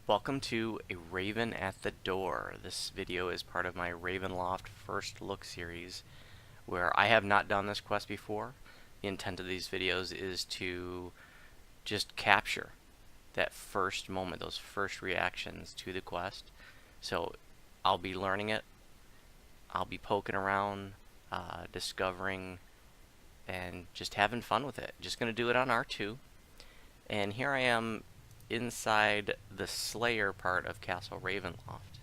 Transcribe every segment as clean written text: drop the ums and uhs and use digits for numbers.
Welcome to A Raven at the Door. This video is part of my Ravenloft First Look series, where I have not done this quest before. The intent of these videos is to just capture that first moment, those first reactions to the quest. So I'll be learning it, I'll be poking around, discovering, and just having fun with it. Just going to do it on R2. And here I am inside the Slayer part of Castle Ravenloft.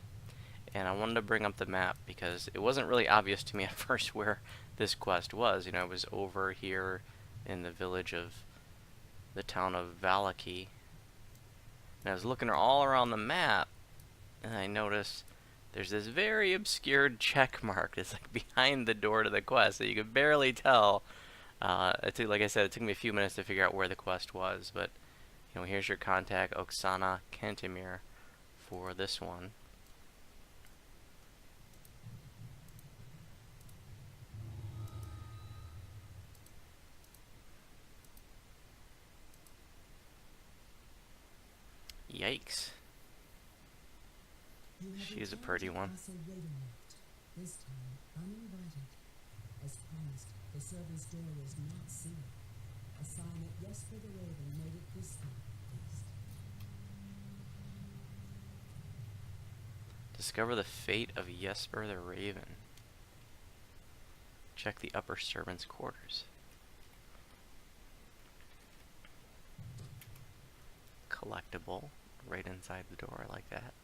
And I wanted to bring up the map because it wasn't really obvious to me at first where this quest was. You know, I was over here in the village of the town of Valaki. And I was looking all around the map, and I noticed there's this very obscured check mark that's like behind the door to the quest, so you could barely tell. Like I said, it took me a few minutes to figure out where the quest was, but you know, here's your contact, Oksana Kantemir, for this one. Yikes. She's a pretty one. This time, uninvited. As promised, the servant's door was not sealed. A sign that Jesper the Raven made it this time, at least. Discover the fate of Jesper the Raven. Check the upper servant's quarters. Collectible right inside the door like that.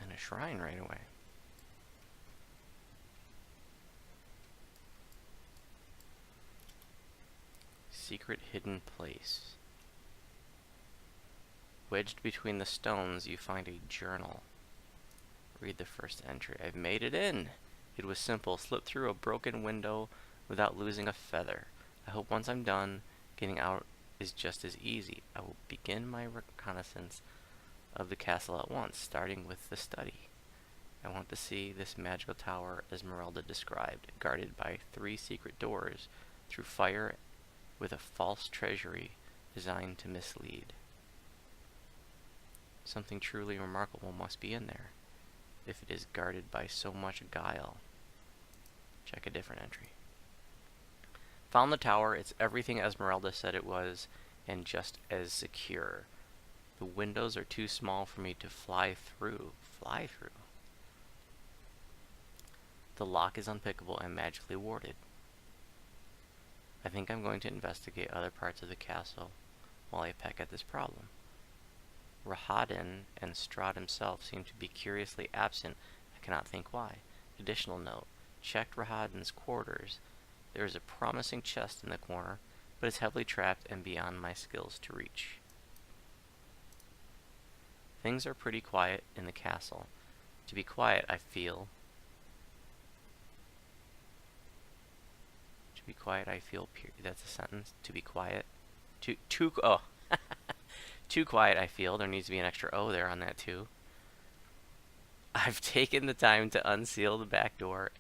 And a shrine right away. Secret hidden place. Wedged between the stones, you find a journal. Read the first entry. I've made it in. It was simple. Slip through a broken window without losing a feather. I hope once I'm done, getting out is just as easy. I will begin my reconnaissance of the castle at once, starting with the study. I want to see this magical tower Esmeralda described, guarded by 3 secret doors through fire with a false treasury designed to mislead. Something truly remarkable must be in there, if it is guarded by so much guile. Check a different entry. Found the tower. It's everything Esmeralda said it was, and just as secure. The windows are too small for me to fly through. Fly through? The lock is unpickable and magically warded. I think I'm going to investigate other parts of the castle while I peck at this problem. Rahadin and Strahd himself seem to be curiously absent. I cannot think why. Additional note. Checked Rahadin's quarters. There is a promising chest in the corner, but it's heavily trapped and beyond my skills to reach. Things are pretty quiet in the castle. To be quiet, I feel. To be quiet, I feel. That's a sentence. To be quiet. Too quiet, I feel. There needs to be an extra O there on that too. I've taken the time to unseal the back door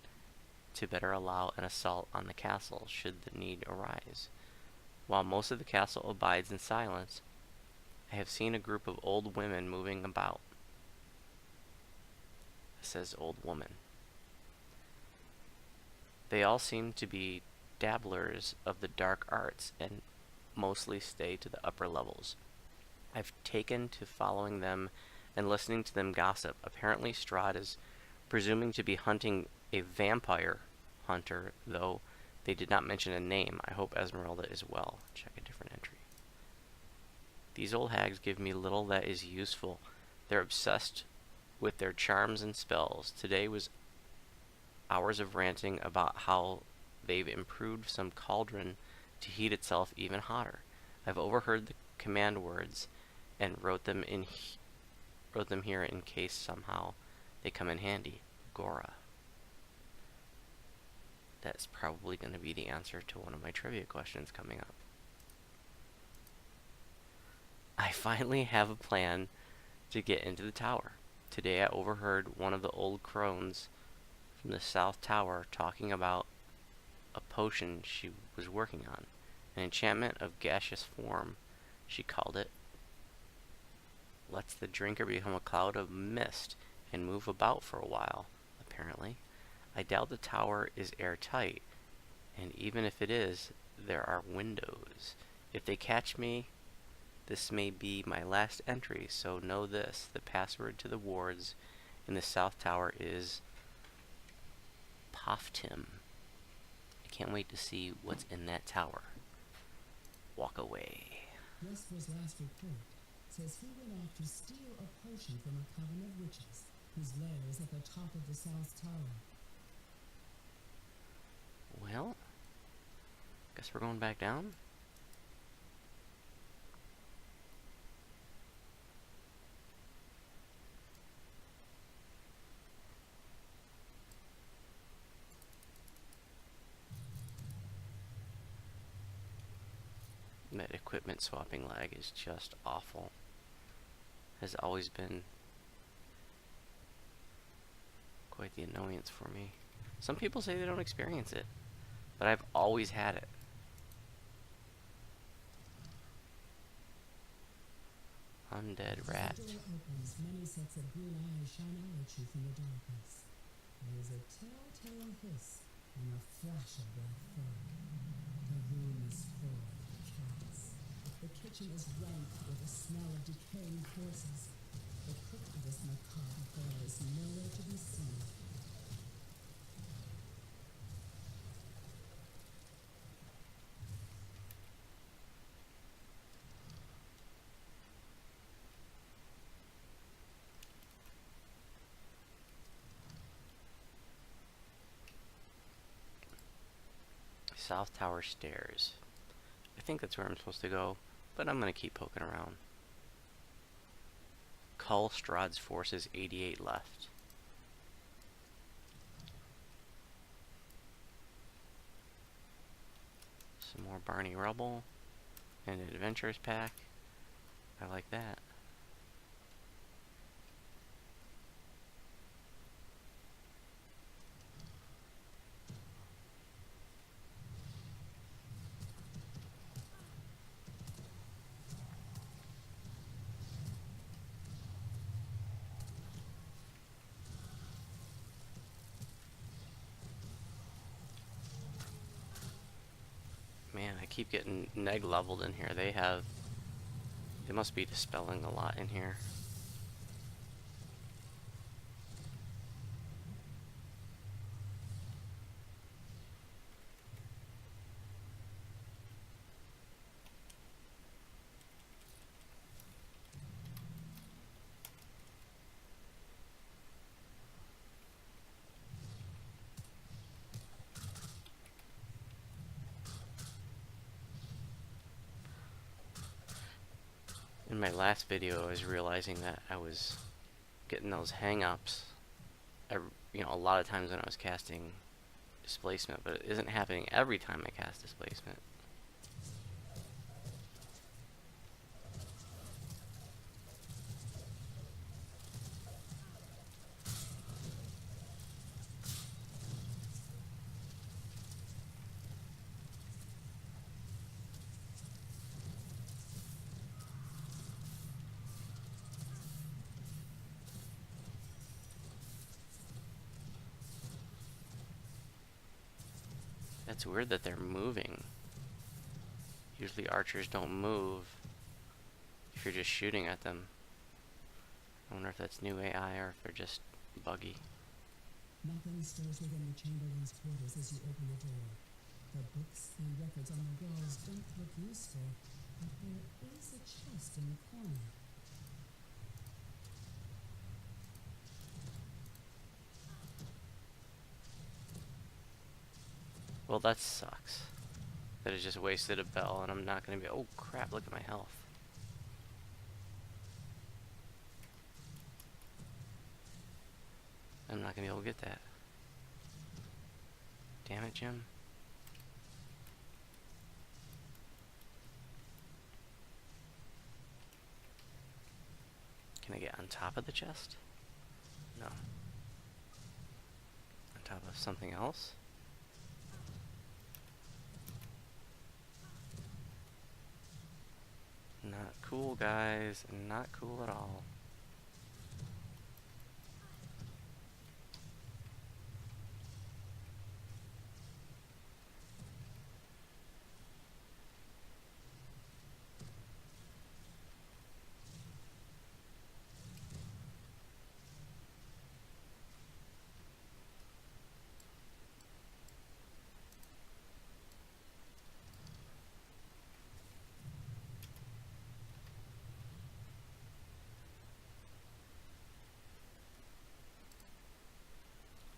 to better allow an assault on the castle should the need arise. While most of the castle abides in silence, I have seen a group of old women moving about. It says old woman. They all seem to be dabblers of the dark arts and mostly stay to the upper levels. I've taken to following them and listening to them gossip. Apparently Strahd is presuming to be hunting a vampire hunter, though they did not mention a name. I hope Esmeralda is well. Check a different entry. These old hags give me little that is useful. They're obsessed with their charms and spells. Today was hours of ranting about how they've improved some cauldron to heat itself even hotter. I've overheard the command words and wrote them here in case somehow they come in handy. Gora. That's probably going to be the answer to one of my trivia questions coming up. I finally have a plan to get into the tower. Today I overheard one of the old crones from the South Tower talking about a potion she was working on. An enchantment of gaseous form, she called it. Lets the drinker become a cloud of mist and move about for a while, apparently. I doubt the tower is airtight, and even if it is, there are windows. If they catch me, this may be my last entry, so know this. The password to the wards in the South Tower is Poftim. I can't wait to see what's in that tower. Walk away. Jesper's last report says he went off to steal a potion from a coven of witches whose lair is at the top of the South Tower. Well, guess we're going back down. That equipment swapping lag is just awful. Has always been quite the annoyance for me. Some people say they don't experience it, but I've always had it. Undead rat. As the door opens, many sets of green eyes shine out at you from the darkness. There is a telltale hiss and a flash of black fog. The room is full of cats. The kitchen is rank with the smell of decaying corpses. The cook of this macabre affair is nowhere to be seen. South Tower stairs. I think that's where I'm supposed to go, but I'm going to keep poking around. Cull Strahd's forces 88 left. Some more Barney Rubble. And an Adventurers pack. I like that. Man, I keep getting neg leveled in here. They must be dispelling a lot in here. In my last video, I was realizing that I was getting those hang-ups, a lot of times when I was casting displacement, but it isn't happening every time I cast displacement. That's weird that they're moving. Usually archers don't move if you're just shooting at them. I wonder if that's new AI or if they're just buggy. Nothing stirs within the Chamberlain's quarters as you open the door. The books and records on the walls don't look useful, but there is a chest in the corner. Well, that sucks. That has just wasted a bell, and I'm not going to be... Oh, crap, look at my health. I'm not going to be able to get that. Damn it, Jim. Can I get on top of the chest? top of something else. Not cool, guys. Not cool at all.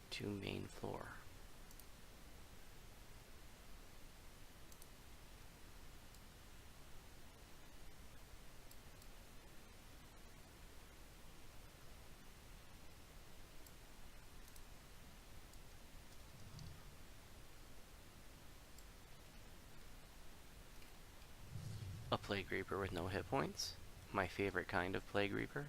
To main floor. A Plague Reaper with no hit points. My favorite kind of Plague Reaper.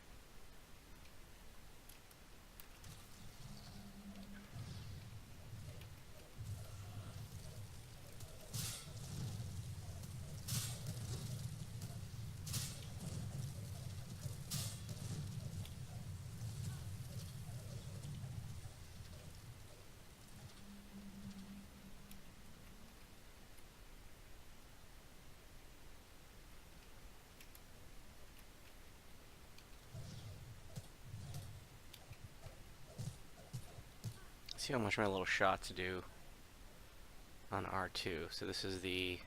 See how much my little shots do on R2. So this is the...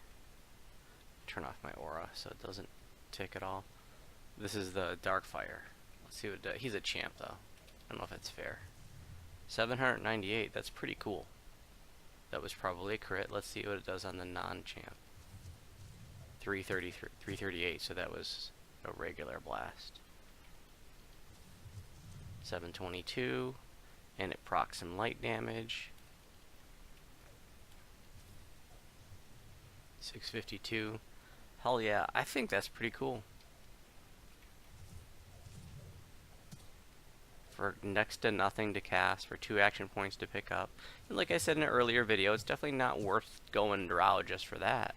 Turn off my aura so it doesn't tick at all. This is the Darkfire. Let's see what it does. He's a champ though. I don't know if it's fair. 798, that's pretty cool. That was probably a crit. Let's see what it does on the non-champ. 333, 338, so that was a regular blast. 722, and it procs some light damage. 652. Hell yeah, I think that's pretty cool. For next to nothing to cast, for 2 action points to pick up. And like I said in an earlier video, it's definitely not worth going Drow just for that.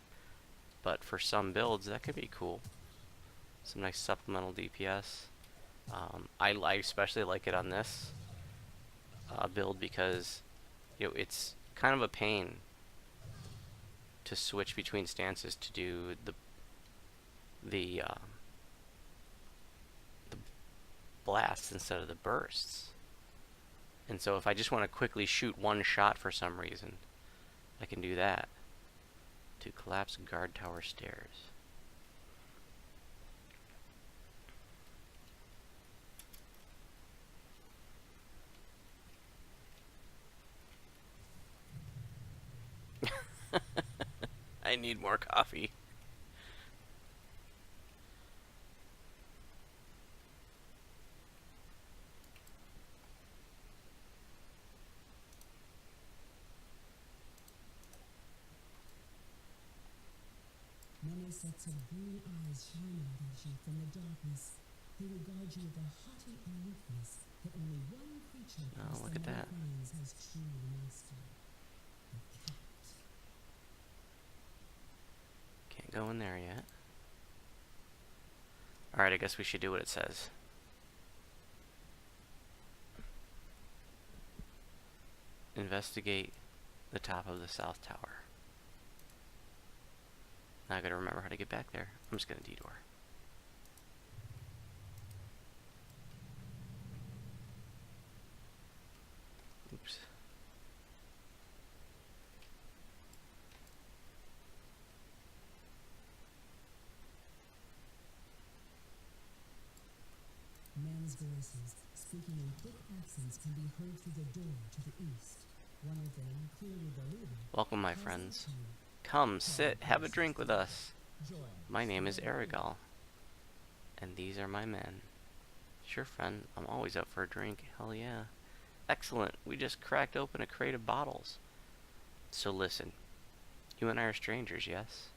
But for some builds, that could be cool. Some nice supplemental DPS. I especially like it on this build because it's kind of a pain to switch between stances to do the blasts instead of the bursts. And so if I just want to quickly shoot one shot for some reason, I can do that. To collapse guard tower stairs. I need more coffee. Many sets of green eyes shine out at you from the darkness. They regard you with a haughty aloofness that only one creature across look the at that. plains has truly mastered. The cat. Can't go in there yet. Alright, I guess we should do what it says. Investigate the top of the south tower. Now I gotta remember how to get back there. I'm just gonna detour. Oops. Men's voices, speaking in thick accents, can be heard through the door to the east. One of them, clearly the leader, Welcome, my calls out friends. to you. Come, sit, have a drink with us. Join. My name is Erigal, and these are my men. Sure, friend, I'm always up for a drink. Hell yeah. Excellent, we just cracked open a crate of bottles. So listen, you and I are strangers, yes?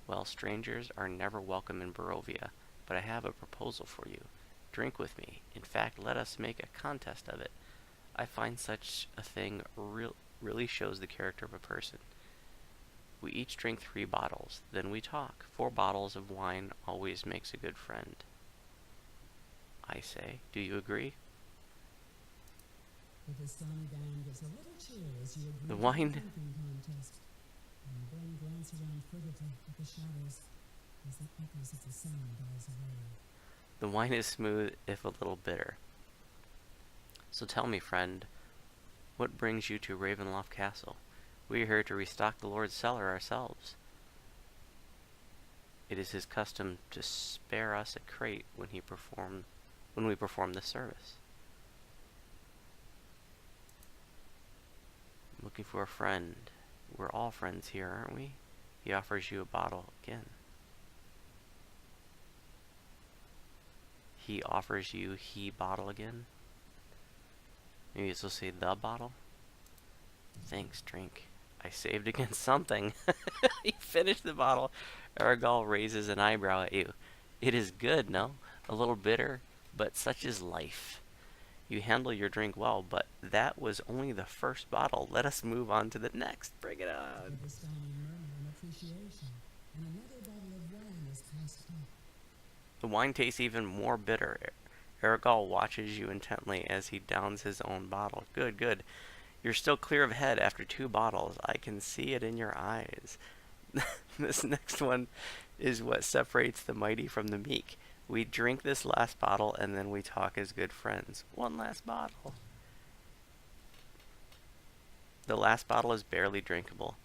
Well, strangers are never welcome in Barovia, but I have a proposal for you. Drink with me. In fact, let us make a contest of it. I find such a thing really shows the character of a person. We each drink 3 bottles, then we talk. 4 bottles of wine always makes a good friend. I say, do you agree? The Vistani band gives a little cheer as you agree The to wine- the drinking contest. And then glance around furtively at the shadows as the echoes of the sound dies away. The wine is smooth, if a little bitter. So tell me, friend, what brings you to Ravenloft Castle? We are here to restock the Lord's cellar ourselves. It is his custom to spare us a crate when we perform this service. I'm looking for a friend. We're all friends here, aren't we? He offers you a bottle again. He offers you he bottle again. Maybe this will say the bottle. Thanks, drink. I saved against something. You finished the bottle. Aragal raises an eyebrow at you. It is good, no? A little bitter, but such is life. You handle your drink well, but that was only the first bottle. Let us move on to the next. Bring it on. The Vistani murmur in appreciation, and another bottle of wine is passed up. The wine tastes even more bitter. Aragal watches you intently as he downs his own bottle. Good, good. You're still clear of head after 2 bottles. I can see it in your eyes. This next one is what separates the mighty from the meek. We drink this last bottle and then we talk as good friends. One last bottle. The last bottle is barely drinkable.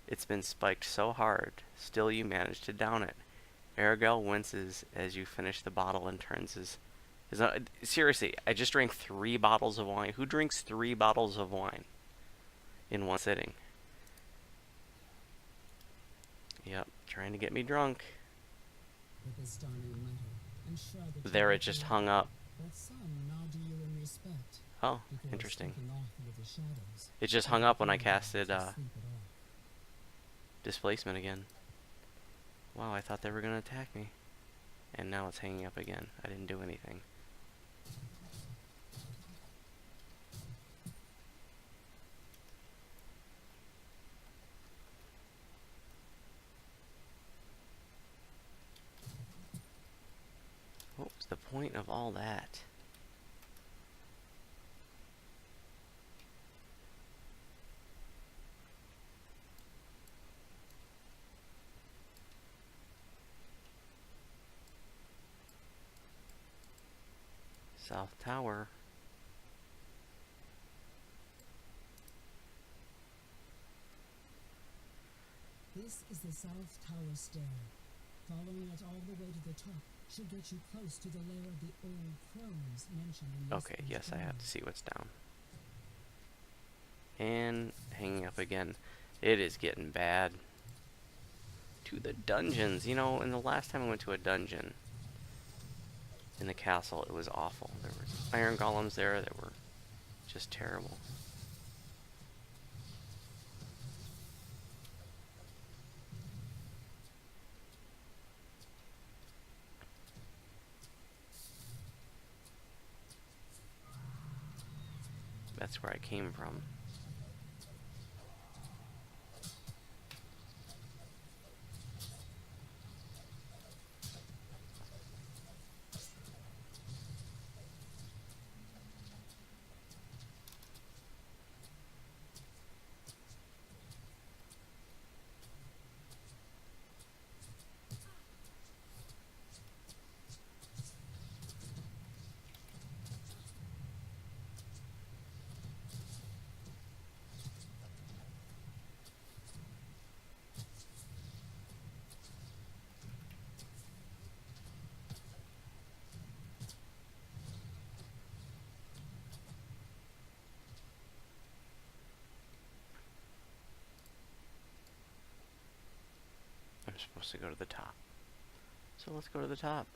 It's been spiked so hard, still you manage to down it. Aragal winces as you finish the bottle and turns his seriously, I just drank 3 bottles of wine. Who drinks 3 bottles of wine in one sitting? Yep, trying to get me drunk. The Vistani mutter and shrug at There you it just with hung up. but some nod to you in respect. Oh, Because interesting. sneaking off into the shadows, It just hung up when I no one casted is asleep at all. displacement again. Wow, I thought they were going to attack me. And now it's hanging up again. I didn't do anything. What was the point of all that? South Tower. This is the South Tower stair. Following it all the way to the top should get you close to the lair of the old crones mentioned in this Okay, yes, I have to see what's down. And hanging up again. It is getting bad. To the dungeons. You know, in the last time I went to a dungeon in the castle, it was awful. There were iron golems there that were just terrible. That's where I came from. I'm supposed to go to the top. So let's go to the top.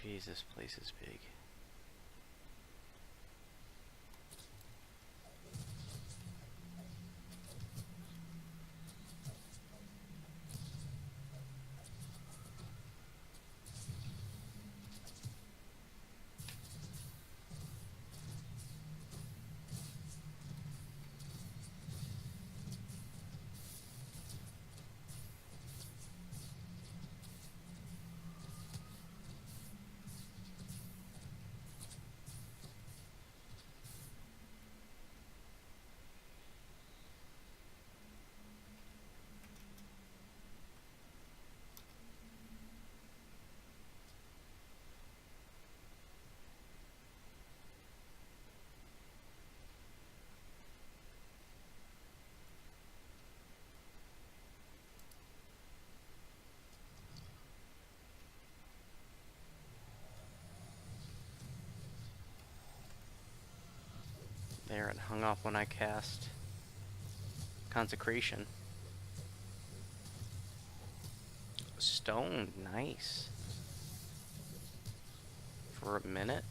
Jeez, Jeez, this place is big. There, it hung up when I cast Consecration. Stone, nice. For a minute.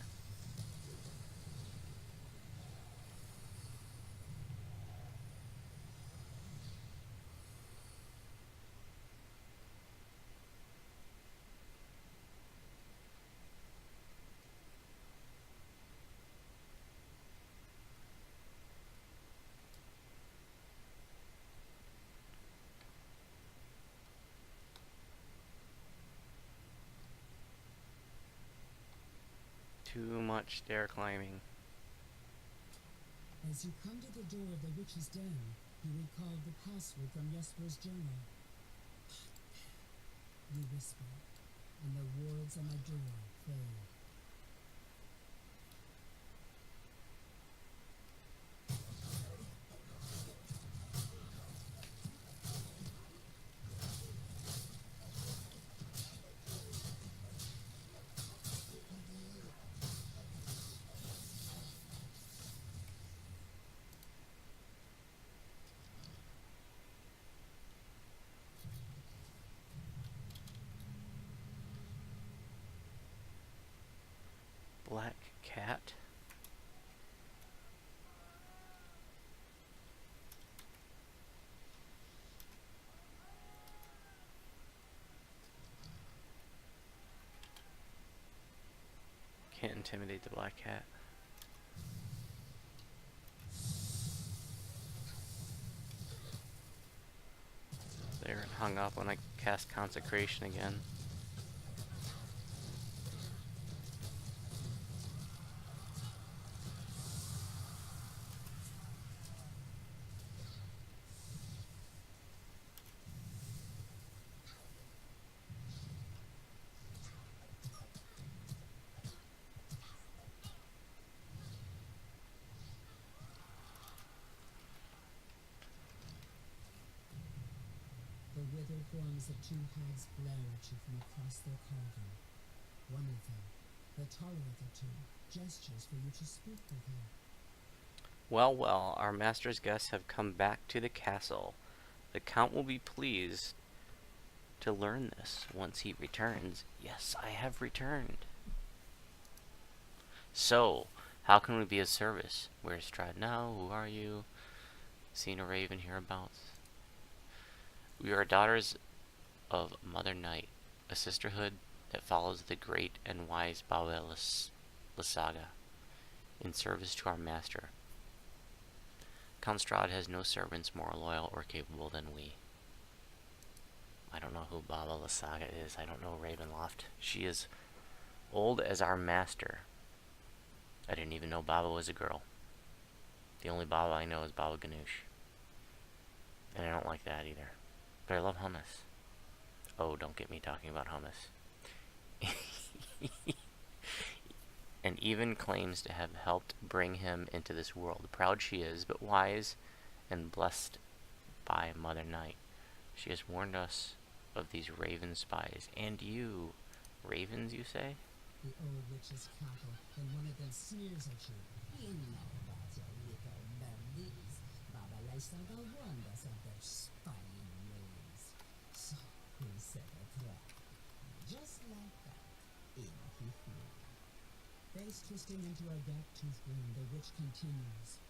Too much stair climbing. As you come to the door of the witch's den, you recall the password from Jesper's journal. You whisper, and the wards on the door fade. Black cat. Can't intimidate the black cat. There, it hung up when I cast Consecration again. The withered forms of two hags glare at you from across their cauldron. One of them, the taller of the two, gestures for you to speak with her. Well, well, our master's guests have come back to the castle. The Count will be pleased to learn this once he returns. Yes, I have returned. So, how can we be of service? Where's Strahd now? Who are you? Seen a raven hereabouts? We are daughters of Mother Night, a sisterhood that follows the great and wise Baba Lysaga in service to our master. Count Strahd has no servants more loyal or capable than we. I don't know who Baba Lysaga is. I don't know Ravenloft. She is old as our master. I didn't even know Baba was a girl. The only Baba I know is Baba Ganoush. And I don't like that either. But I love hummus. Oh, don't get me talking about hummus. And even claims to have helped bring him into this world. Proud she is, but wise and blessed by Mother Night. She has warned us of these raven spies. And you. Ravens, you say? The old witches cackle, and one of them sneers at you. You know about your little bandits. Baba Lysaga warned us of their spying ways. So we set a trap. Just like that, in he flew. face twisting into a gap-toothed grin, the witch continues.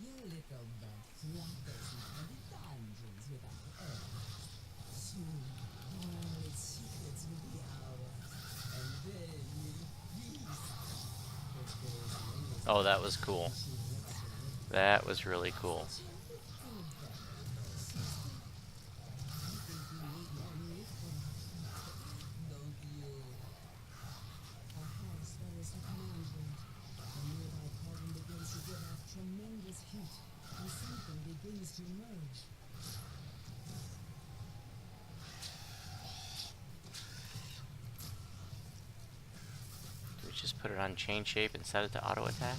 Your little butt flutters now in the dungeons without end. Soon, all its secrets will be ours, and then we'll feast. If there's latest Oh, that was cool. issue whatsoever, That was really cool. such a little valuable sister. I think you need more meatballs, don't you? Perhaps that is the command word. The nearby cauldron begins to give off tremendous heat, and something begins to merge. Do we just put it on chain shape and set it to auto attack?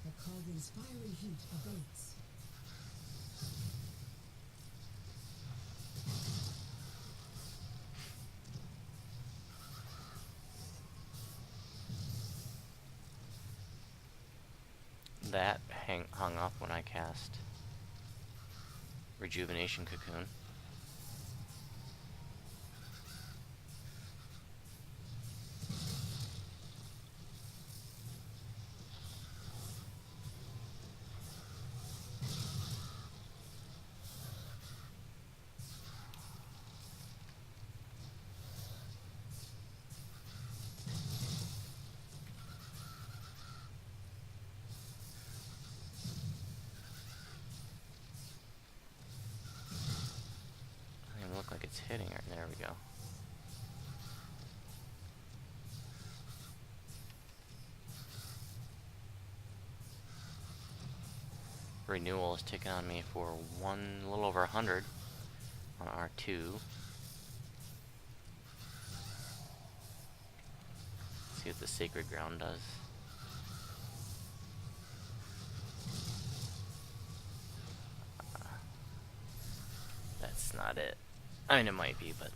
The cauldron's fiery heat abates. That hung up when I cast Rejuvenation Cocoon. Doesn't even look like it's hitting her. There we go. Renewal is ticking on me for a little over 100 on R2. See what the Sacred Ground does. That's not it. I mean, it might be, but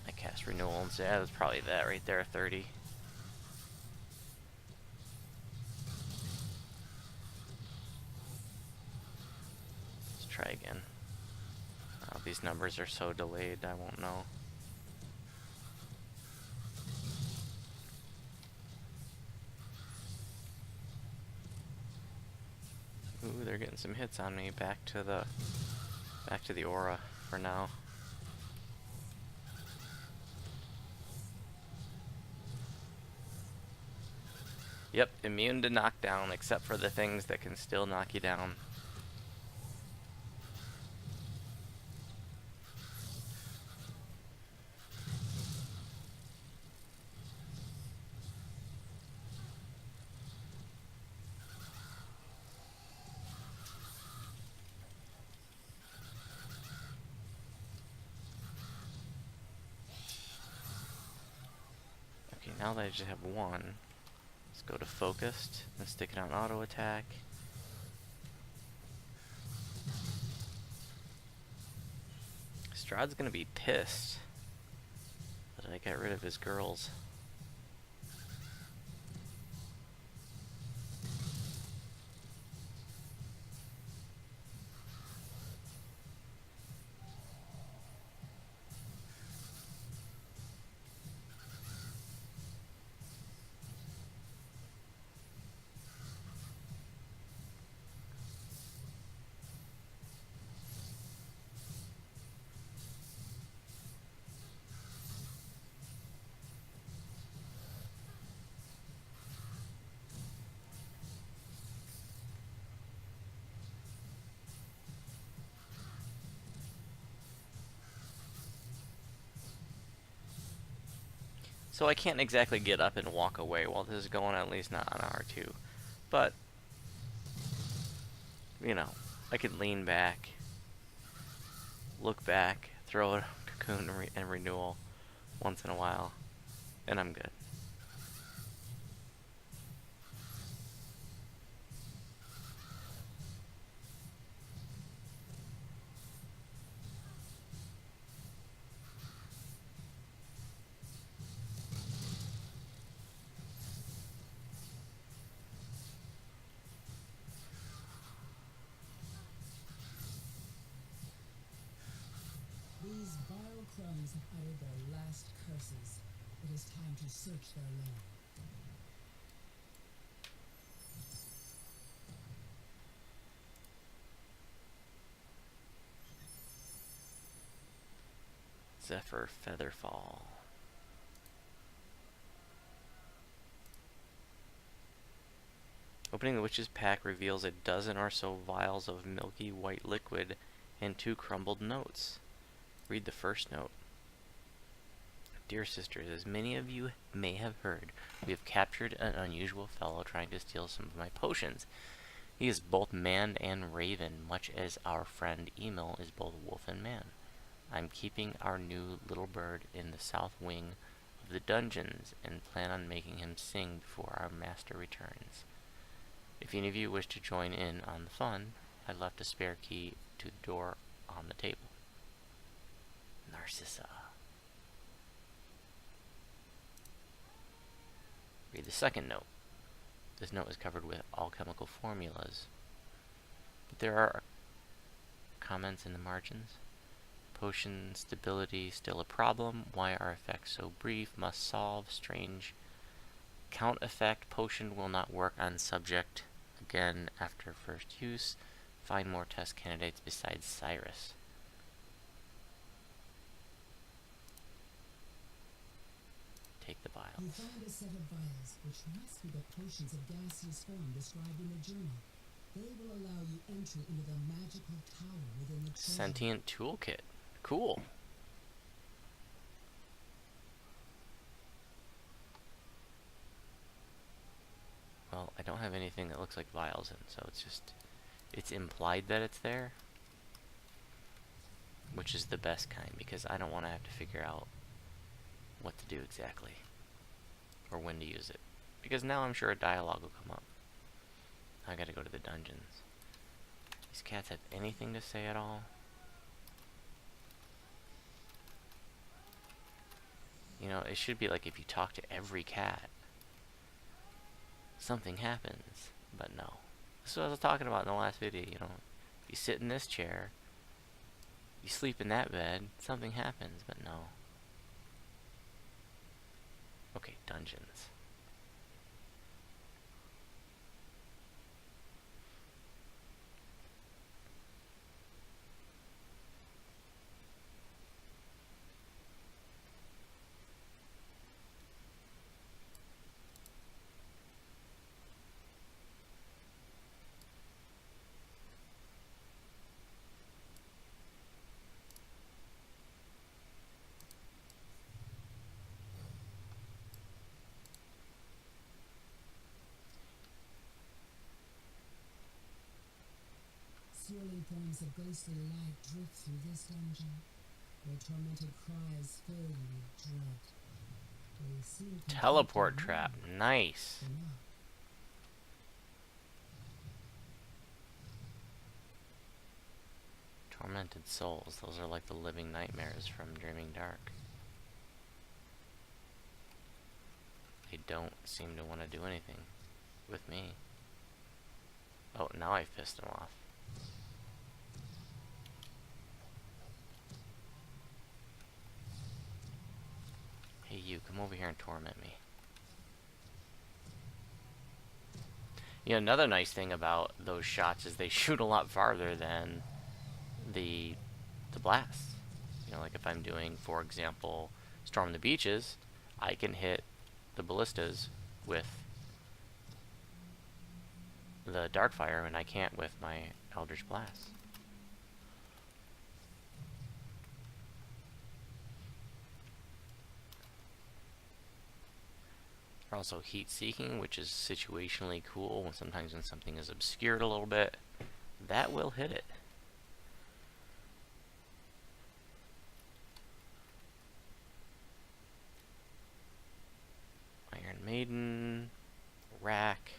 I cast Renewal and say, that's probably that right there, 30. Let's try again. Oh, these numbers are so delayed, I won't know. Ooh, they're getting some hits on me. Back to the aura for now. Yep, immune to knockdown, except for the things that can still knock you down. Okay, now that I just have one, let's go to focused and stick it on auto attack. Strahd's gonna be pissed that I got rid of his girls. So I can't exactly get up and walk away while this is going, at least not on R2. But, you know, I could lean back, look back, throw a cocoon and renewal once in a while, and I'm good. Vile crones have uttered their last curses. It is time to search their lair. Zephyr Featherfall. Opening the witch's pack reveals a dozen or so vials of milky white liquid and 2 crumbled notes. Read the first note. Dear sisters, as many of you may have heard, we have captured an unusual fellow trying to steal some of my potions. He is both man and raven, much as our friend Emil is both wolf and man. I'm keeping our new little bird in the south wing of the dungeons and plan on making him sing before our master returns. If any of you wish to join in on the fun, I left a spare key to the door on the table. Narcissa. Read the second note. This note is covered with alchemical formulas, but there are comments in the margins. Potion stability still a problem. Why are effects so brief? Must solve. Strange. Count effect. Potion will not work on subject again after first use. Find more test candidates besides Cyrus. Take the vials. You find a set of vials, which must be the potions of gaseous form described in the journal. They will allow you entry into the magical tower within the treasure. Sentient toolkit. Cool. Well, I don't have anything that looks like vials in, so it's implied that it's there, which is the best kind, because I don't want to have to figure out what to do exactly, or when to use it, because now I'm sure a dialogue will come up. I gotta go to the dungeons. These cats have anything to say at all? You know, it should be like if you talk to every cat, something happens, but no. This is what I was talking about in the last video, you know. You sit in this chair, you sleep in that bed, something happens, but no. Okay, dungeons. Swirling forms of ghostly light drift through this dungeon. Their tormented cries fill you with dread. They seem to Teleport protect trap. you Nice. for now. Tormented souls. Those are like the living nightmares from Dreaming Dark. They don't seem to want to do anything with me. Oh, now I've pissed them off. Hey you, come over here and torment me. You know, another nice thing about those shots is they shoot a lot farther than the blasts. You know, like if I'm doing, for example, Storm the Beaches, I can hit the ballistas with the Darkfire, and I can't with my Eldritch Blast. They're also heat-seeking, which is situationally cool. Sometimes when something is obscured a little bit, that will hit it. Iron Maiden, Rack.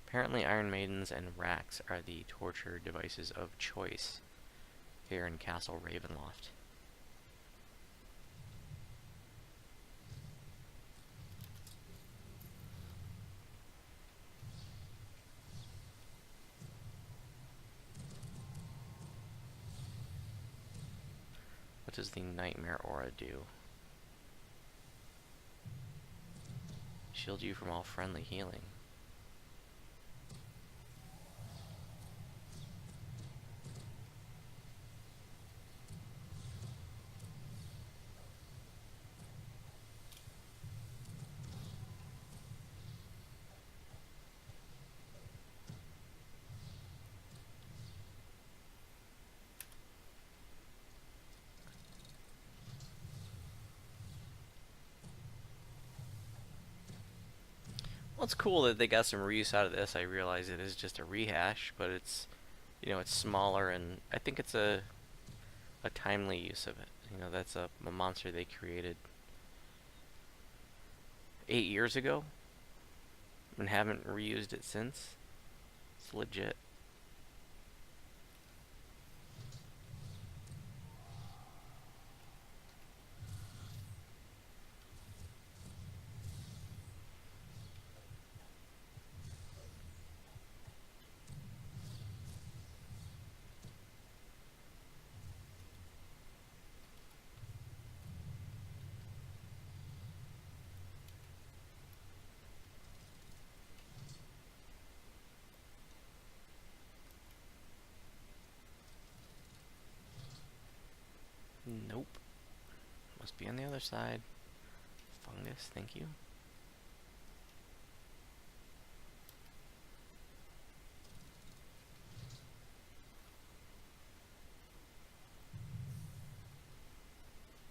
Apparently Iron Maidens and Racks are the torture devices of choice here in Castle Ravenloft. What does the Nightmare Aura do? Shield you from all friendly healing. Well, it's cool that they got some reuse out of this. I realize it is just a rehash, but it's, you know, it's smaller, and I think it's a timely use of it. You know, that's a monster they created 8 years ago and haven't reused it since. It's legit. Nope. Must be on the other side. Fungus, thank you.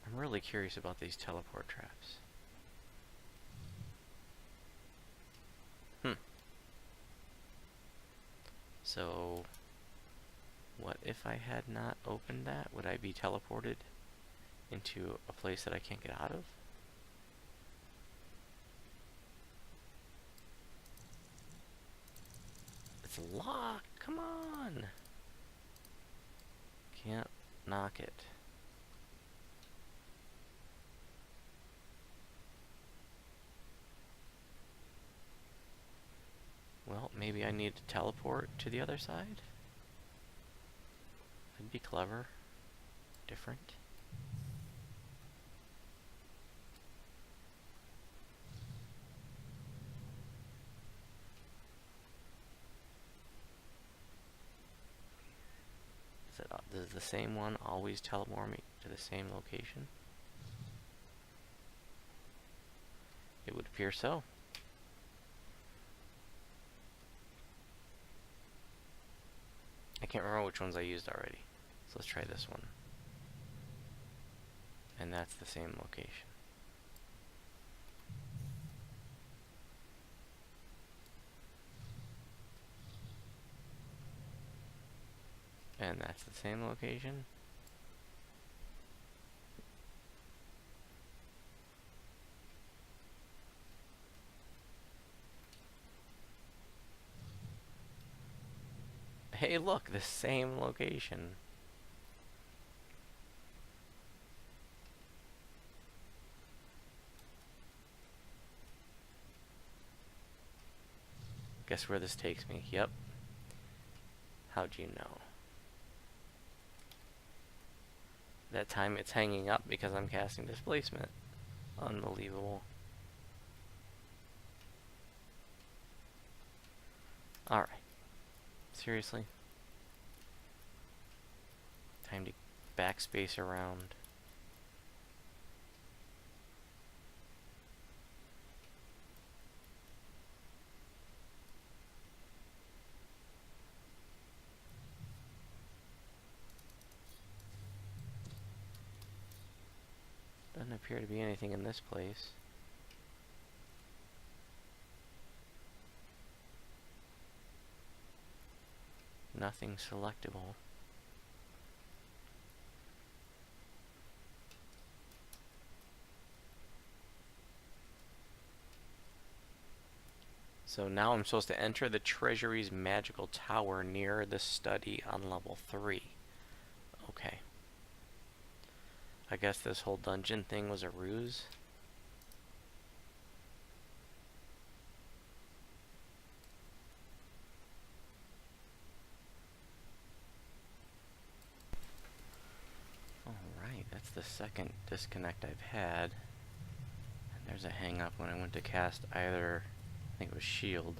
I'm really curious about these teleport traps. So, what if I had not opened that? Would I be teleported into a place that I can't get out of? It's locked! Come on! Can't knock it. Well, maybe I need to teleport to the other side? That'd be clever. Different. Does the same one always teleport me to the same location? It would appear so. I can't remember which ones I used already. So let's try this one. And that's the same location. And that's the same location. Hey, look, the same location. Guess where this takes me? Yep. How'd you know? That time it's hanging up because I'm casting displacement. Unbelievable. Alright. Seriously? Time to backspace around. Doesn't appear to be anything in this place. Nothing selectable. So now I'm supposed to enter the Treasury's magical tower near the study on level 3. Okay. I guess this whole dungeon thing was a ruse. Alright, that's That's the second disconnect I've had. And there's a hang up when I went to cast either, I think it was shield.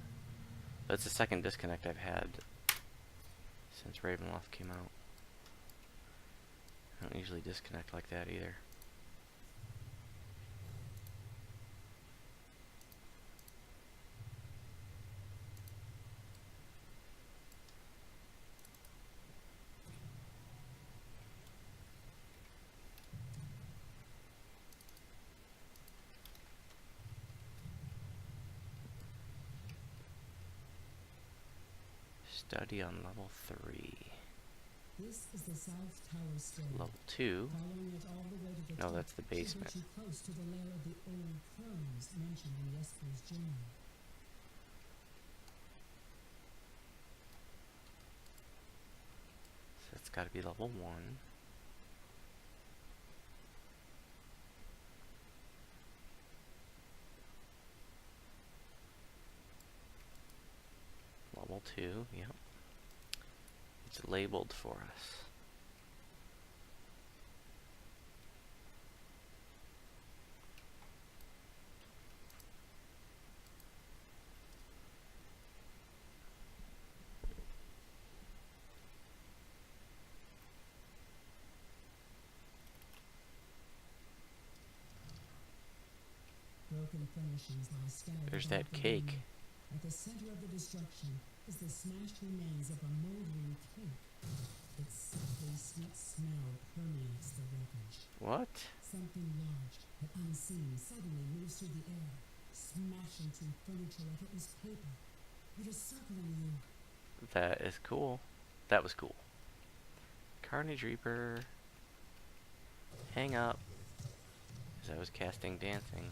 But it's the second disconnect I've had since Ravenloft came out. I don't usually disconnect like that either. Study on level 3. This is the South Tower stair. Level 2. Following it all the way to the No, top that's the basement. should get you close to the lair of the old crones mentioned in Jesper's journal. So that's got to be level 1. Level 2, yep. It's labeled for us. Broken furnishings lie scattered There's throughout that the cake. room. At the center of the destruction is the smashed remains of a moldering cake. Its sickly sweet smell permeates the wreckage. What? Something large but unseen suddenly moves through the air, smashing through furniture like it was paper. It is circling you. That is cool. That was cool. Carnage Reaper. Hang up. As I was casting dancing.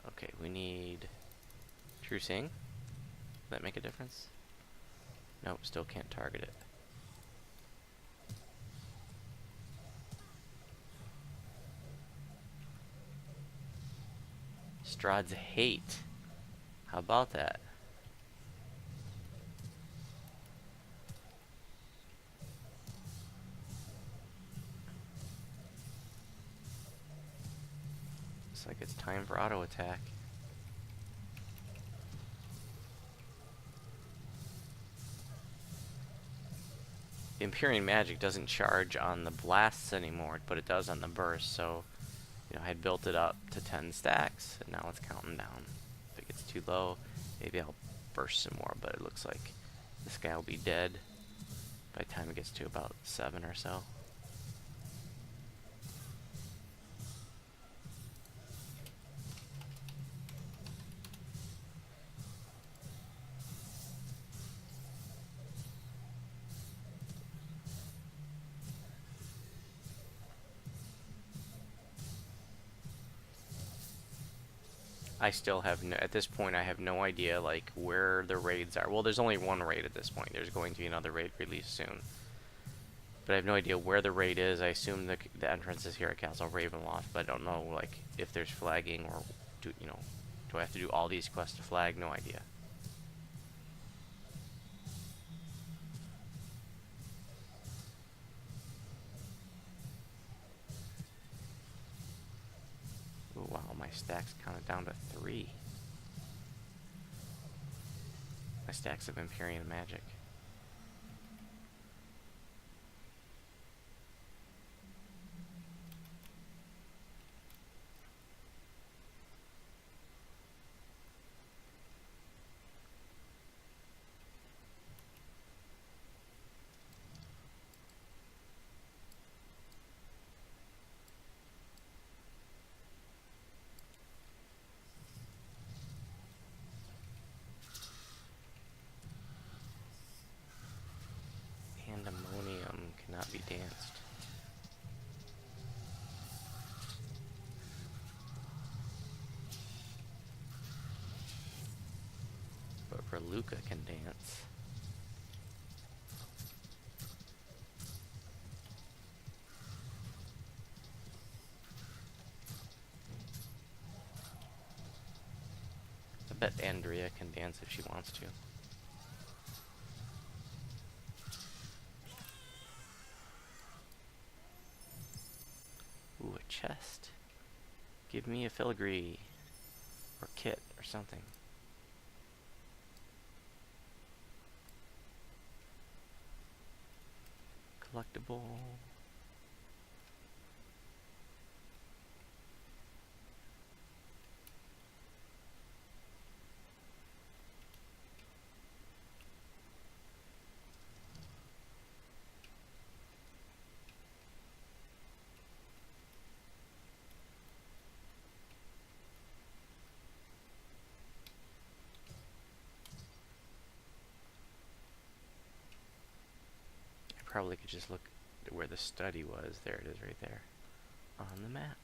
Okay, we need True Sing. Does that make a difference? Nope, still can't target it. Strahd's Hate. How about that? Looks like it's time for auto attack. The Empyrean magic doesn't charge on the blasts anymore, but it does on the burst, so you know, I had built it up to 10 stacks, and now it's counting down. If it gets too low, maybe I'll burst some more, but it looks like this guy will be dead by the time it gets to about 7 or so. I still have no, at this point I have no idea like where the raids are. Well, there's only one raid at this point. There's going to be another raid released soon. But I have no idea where the raid is. I assume the entrance is here at Castle Ravenloft, but I don't know like if there's flagging or do I have to do all these quests to flag? No idea. Ooh, wow, my stack's kind of down to 3. My stacks of Empyrean magic. Pandemonium cannot be danced. But Verluca can dance. I bet Andrea can dance if she wants to. chest. Give me a filigree. Or kit or something. Collectible. Probably could just look at where the study was. There it is right there on the map.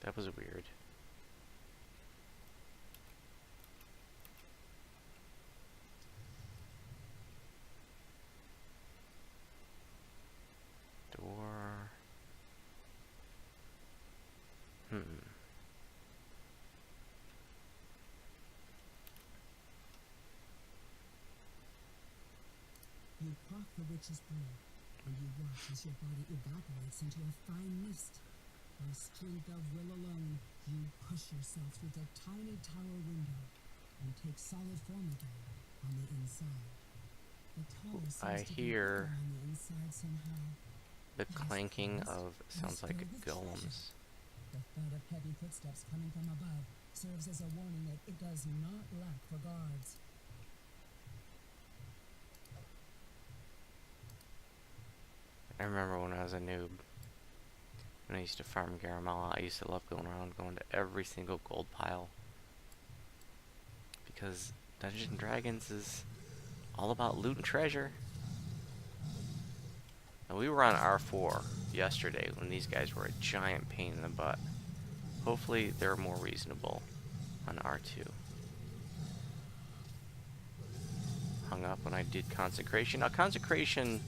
That was weird. Door. You quaff the witch's brew, and you watch as your body evaporates into a fine mist. By strength of will alone, you push yourself through the tiny tower window and take solid form again on the inside. The tower seems to be bigger on the inside somehow. The clanking of sounds like golems. The thud of heavy footsteps coming from above serves as a warning that it does not lack for guards. I remember when I was a noob, when I used to farm Garamella, I used to love going around, going to every single gold pile. Because Dungeons and Dragons is all about loot and treasure. And we were on R4 yesterday when these guys were a giant pain in the butt. Hopefully they're more reasonable on R2. Hung up when I did Consecration. Now Consecration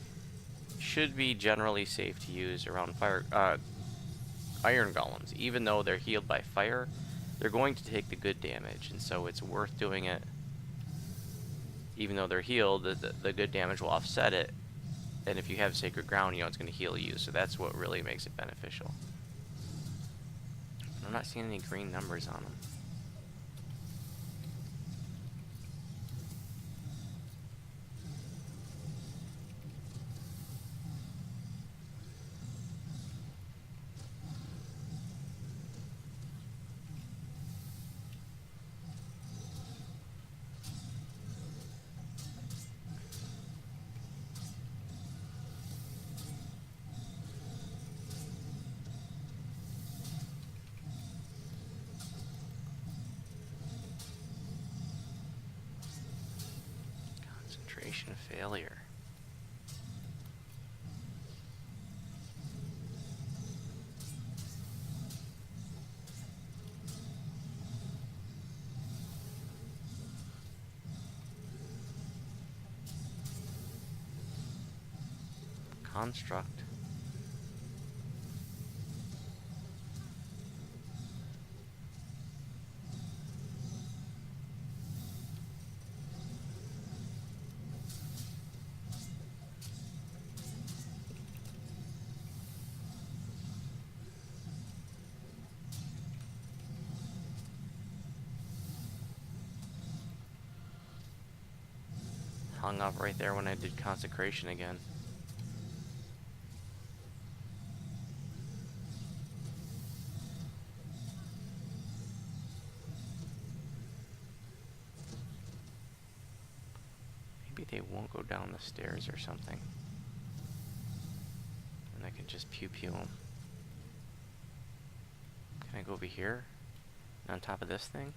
should be generally safe to use around iron golems. Even though they're healed by fire, they're going to take the good damage, and so it's worth doing it. Even though they're healed, the good damage will offset it, and if you have Sacred Ground, you know it's going to heal you, so that's what really makes it beneficial. I'm not seeing any green numbers on them. Concentration of failure. Construct. Hung up right there when I did Consecration again. Maybe they won't go down the stairs or something. And I can just pew-pew them. Can I go over here? On top of this thing?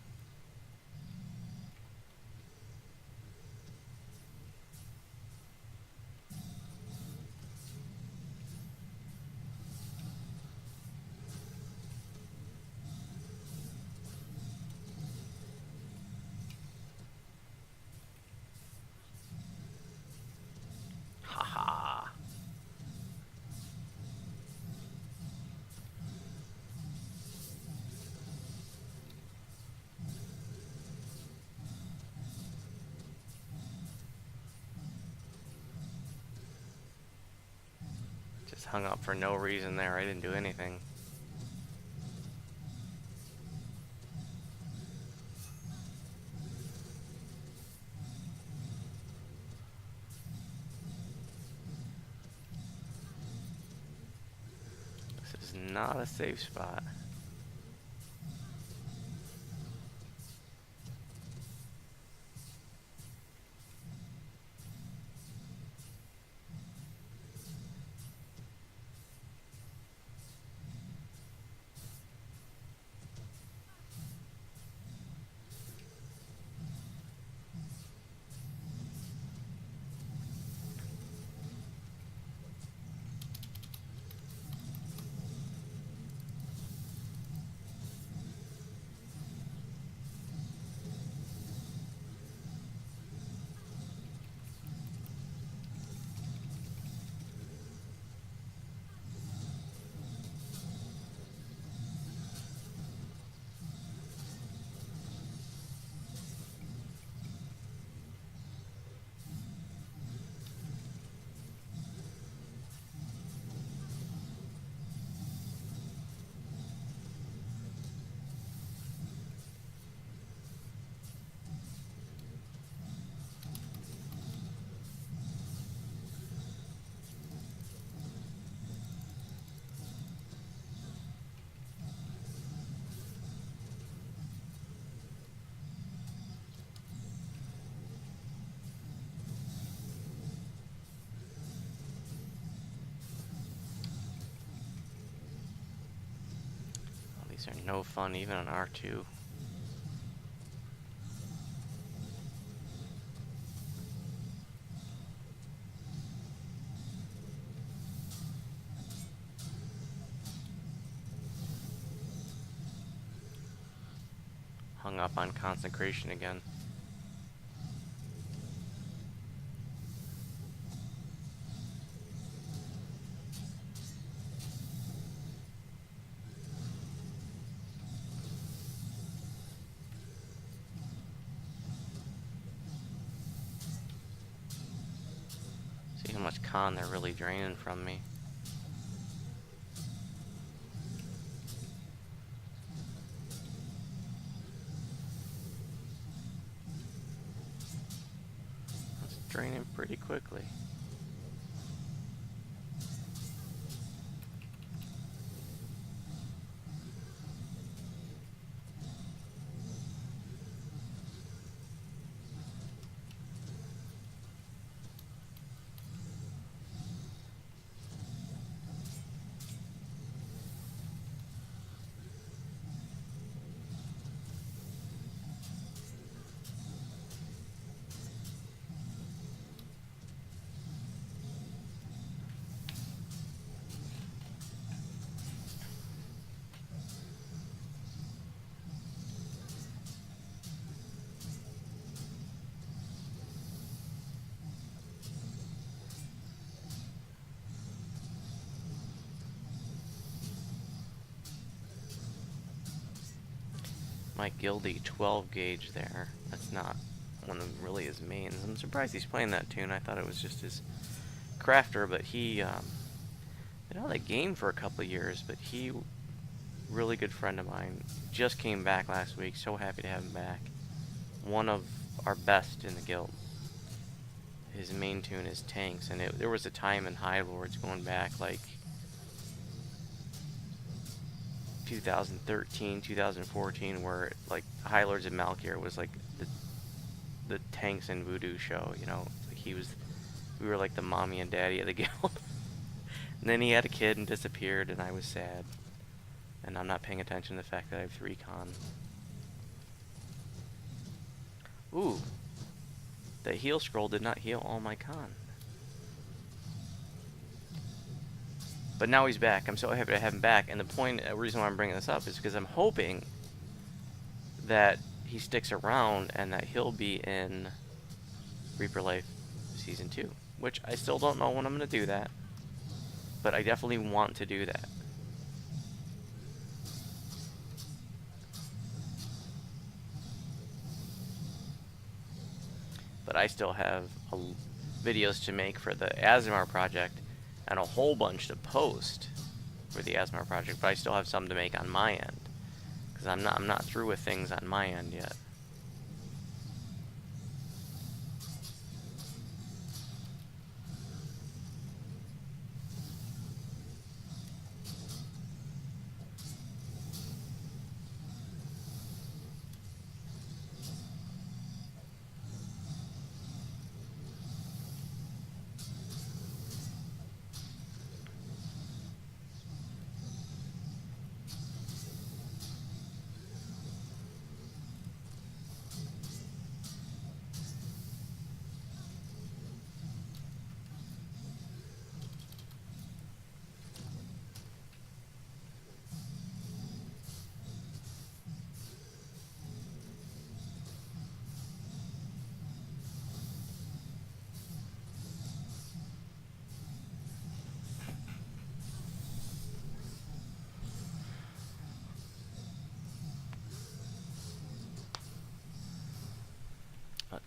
Haha. Just hung up for no reason there. I didn't do anything. This is not a safe spot. Oh, these are no fun even on R2. Hung up on consecration again. See how much con they're really draining from me. It's draining pretty quickly. My Gildy 12 gauge there. That's not one of really his mains. I'm surprised he's playing that tune. I thought it was just his crafter, but he been out of the game for a couple of years, but he, really good friend of mine, just came back last week. So happy to have him back. One of our best in the guild. His main tune is tanks, and there was a time in High Lords going back like 2013, 2014, where like High Lords of Malkir was like the tanks and voodoo show. You know, we were like the mommy and daddy of the guild. And then he had a kid and disappeared, and I was sad. And I'm not paying attention to the fact that I have 3 con. Ooh. The heal scroll did not heal all my con. But now he's back. I'm so happy to have him back. And the reason why I'm bringing this up is because I'm hoping that he sticks around and that he'll be in Reaper Life Season 2. Which I still don't know when I'm going to do that. But I definitely want to do that. But I still have videos to make for the Azamar project and a whole bunch to post for the Azamar project, but I still have some to make on my end because I'm not through with things on my end yet.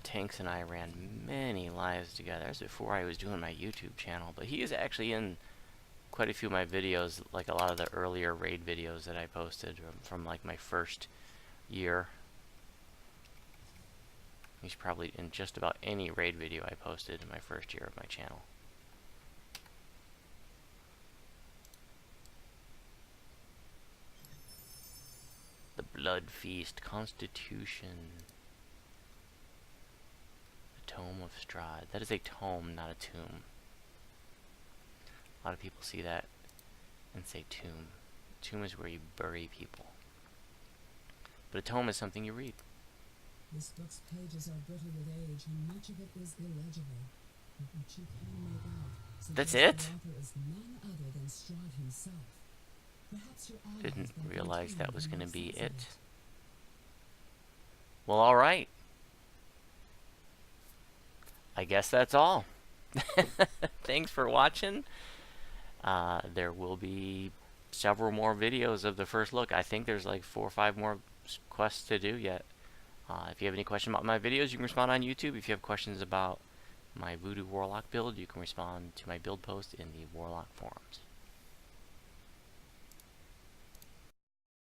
Tanks and I ran many lives together. That was before I was doing my YouTube channel, but he is actually in quite a few of my videos, like a lot of the earlier raid videos that I posted from like my first year. He's probably in just about any raid video I posted in my first year of my channel. The Blood Feast, Constitution. Tome of Strahd. That is a tome, not a tomb. A lot of people see that and say tomb. Tomb is where you bury people. But a tome is something you read. This book's pages are brittle with age, and much of it is illegible. But what you can make out That's suggests it? the author is none other than Strahd himself. Perhaps your eye Didn't has been realize that contained was in going to your be sense of it. Well, alright. I guess that's all. Thanks for watching. There will be several more videos of the first look. I think there's like 4 or 5 more quests to do yet. If you have any questions about my videos, you can respond on YouTube. If you have questions about my Voodoo Warlock build, you can respond to my build post in the Warlock forums.